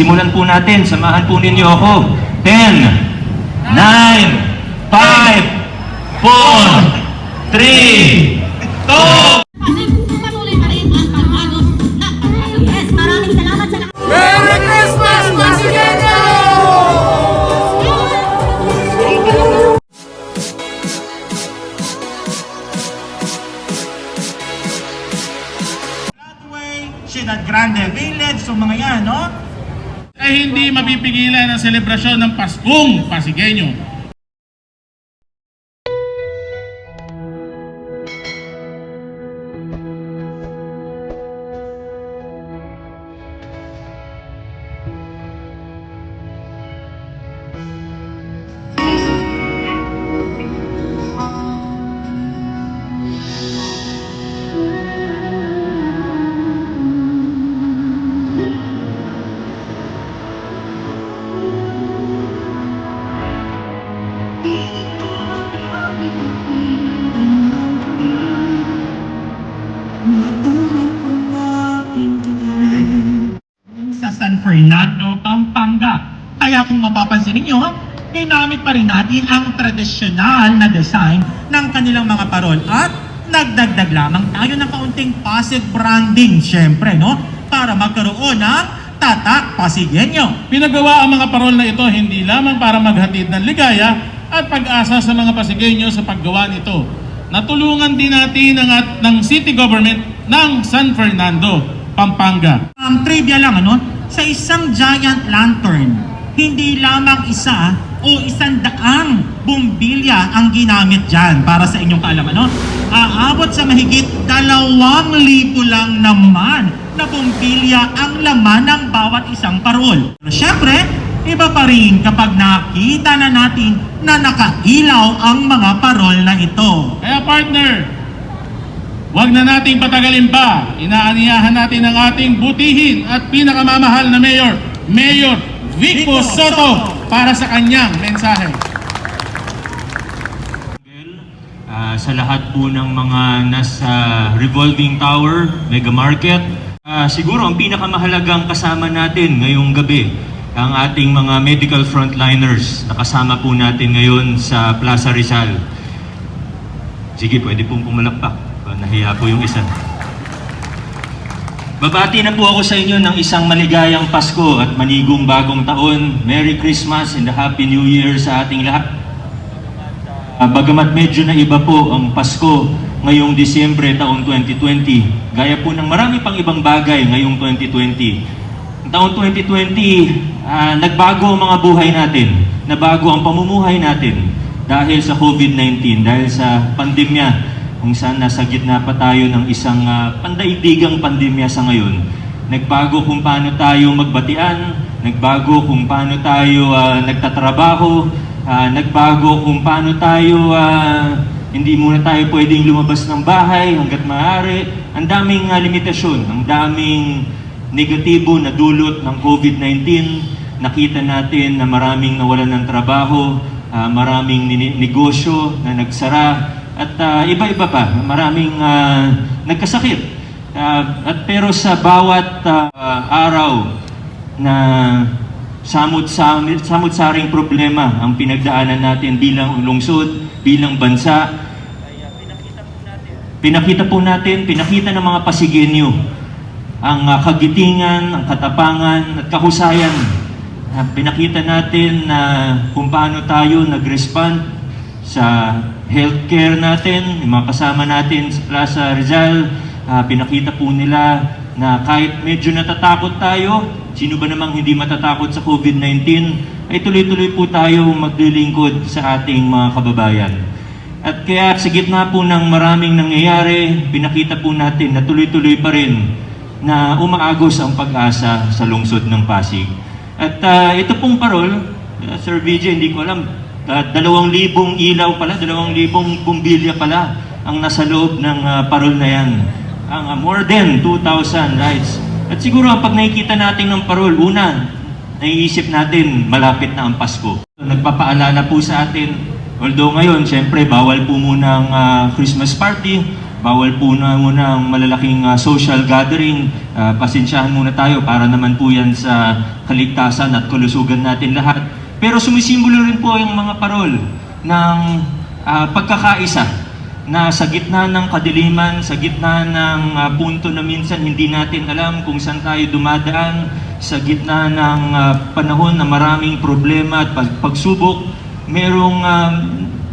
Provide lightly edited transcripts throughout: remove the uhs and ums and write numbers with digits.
Simulan po natin. Samahan po ninyo ako. 10, 9, 5, 4, 3, 2, Kasi patuloy pa rin ang pagbago ng pagbago. Yes, maraming salamat sa lahat. Merry Christmas, Pasigueño! Broadway, Ciudad Grande Village, so mga yan, no? Ay hindi mapipigilan ang selebrasyon ng Paskong Pasigueño. Sa San Fernando, Pampanga. Kaya kung mapapansin ninyo, ginamit pa rin natin ang tradisyonal na design ng kanilang mga parol at nagdagdag lamang tayo ng kaunting Pasig branding, syempre, no? Para magkaroon ng tatak Pasigueño. Pinagawa ang mga parol na ito hindi lamang para maghatid ng ligaya at pag-asa sa mga Pasigueño sa paggawa nito. Natulungan din natin ng city government ng San Fernando, Pampanga. Trivia lang, ano? Sa isang giant lantern, hindi lamang isa o 100 bumbilya ang ginamit dyan para sa inyong kaalaman, no? Aabot sa mahigit 2,000 lang naman na bumbilya ang laman ng bawat isang parol. Pero syempre, iba pa rin kapag nakita na natin na nakailaw ang mga parol na ito. Kaya partner, huwag na nating patagalin pa. Inaaniyahan natin ang ating butihin at pinakamamahal na mayor, Mayor Vico Soto, para sa kanyang mensahe. sa lahat po ng mga nasa revolving tower, mega market. Siguro ang pinakamahalagang kasama natin ngayong gabi, ang ating mga medical frontliners na kasama po natin ngayon sa Plaza Rizal. Sige, pwede pong pumalakpak. Nahiya po yung isa. Babati na po ako sa inyo ng isang maligayang Pasko at manigong bagong taon. Merry Christmas and a Happy New Year sa ating lahat. Bagamat medyo na iba po ang Pasko ngayong Disyembre taong 2020, gaya po ng marami pang ibang bagay ngayong 2020. Taong 2020, nagbago ang mga buhay natin, nabago ang pamumuhay natin dahil sa COVID-19, dahil sa pandemya, kung saan nasa gitna pa tayo ng isang pandaigdigang pandemya sa ngayon. Nagbago kung paano tayo magbatian, nagbago kung paano tayo nagtatrabaho, nagbago kung paano tayo hindi muna tayo pwedeng lumabas ng bahay hanggat maaari. Ang daming limitasyon, ang daming negatibo na dulot ng COVID-19. Nakita natin na maraming nawalan ng trabaho, maraming negosyo na nagsara, at iba-iba pa, maraming nagkasakit. Pero sa bawat araw na samut-saring problema ang pinagdaanan natin bilang lungsod, bilang bansa, pinakita ng mga Pasigueño ang kagitingan, ang katapangan at kahusayan. Pinakita natin na kung paano tayo nag-respond sa healthcare natin, yung mga kasama natin sa Plaza Rizal. Pinakita po nila na kahit medyo natatakot tayo, sino ba namang hindi matatakot sa COVID-19, ay tuloy-tuloy po tayo maglilingkod sa ating mga kababayan. At kaya sa gitna po ng maraming nangyayari, pinakita po natin na tuloy-tuloy pa rin na umaagos ang pag-asa sa lungsod ng Pasig. At ito pong parol, Sir VJ, hindi ko alam, 2,000 ilaw pala, 2,000 bumbilya pala ang nasa loob ng parol na yan. Ang more than 2,000 lights. At siguro pag nakikita natin ng parol, una, naiisip natin malapit na ang Pasko. Nagpapaalala po sa atin, although ngayon, syempre, bawal po muna ang Christmas party, bawal po na muna ang malalaking social gathering. Pasensyahan muna tayo para naman po yan sa kaligtasan at kalusugan natin lahat. Pero sumisimbolo rin po yung mga parol ng pagkakaisa na sa gitna ng kadiliman, sa gitna ng punto na minsan hindi natin alam kung saan tayo dumadaan, sa gitna ng panahon na maraming problema at pagsubok, merong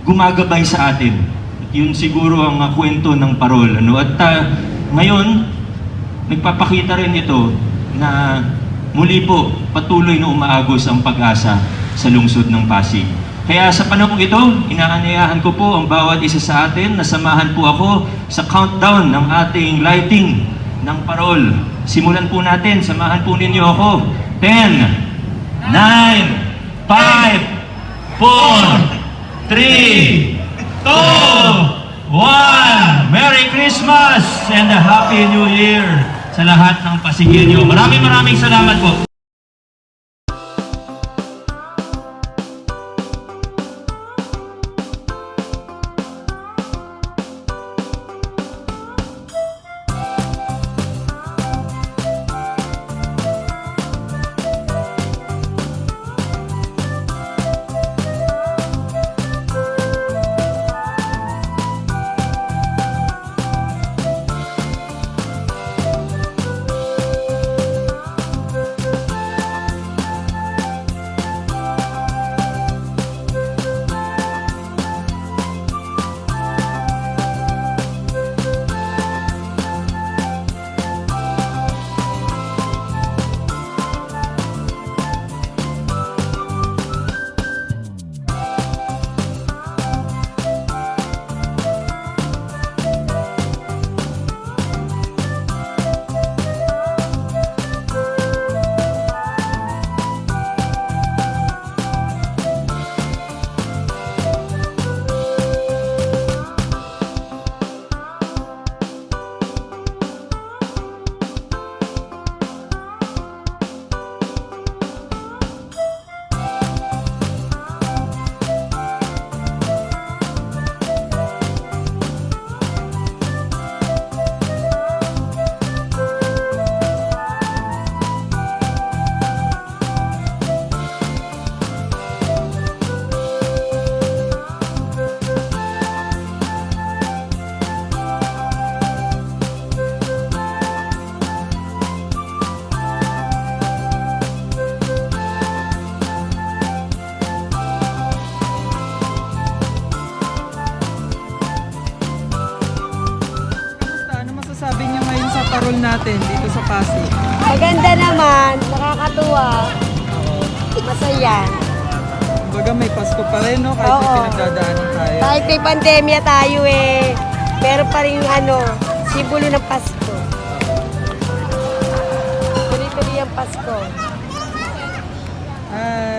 gumagabay sa atin. Yun siguro ang kwento ng parol. At ngayon, nagpapakita rin ito na muli po patuloy na umaagos ang pag-asa sa lungsod ng Pasig. Kaya sa panahong ito, inaanyayahan ko po ang bawat isa sa atin na samahan po ako sa countdown ng ating lighting ng parol. Simulan po natin, samahan po ninyo ako. 10, 9, 5, 4, 3, 2, 1. Merry Christmas and a Happy New Year sa lahat ng Pasigueño. Maraming salamat po. Sabi niyo ngayon sa parol natin dito sa Pasig. Maganda naman, nakakatuwa, masaya. Kumbaga may Pasko pa rin, no? Kahit may Oo. pinagdadaanan tayo. Kahit may pandemya tayo pero pa rin simbolo ng Pasko. Tuloy-tuloy ang Pasko. Hi!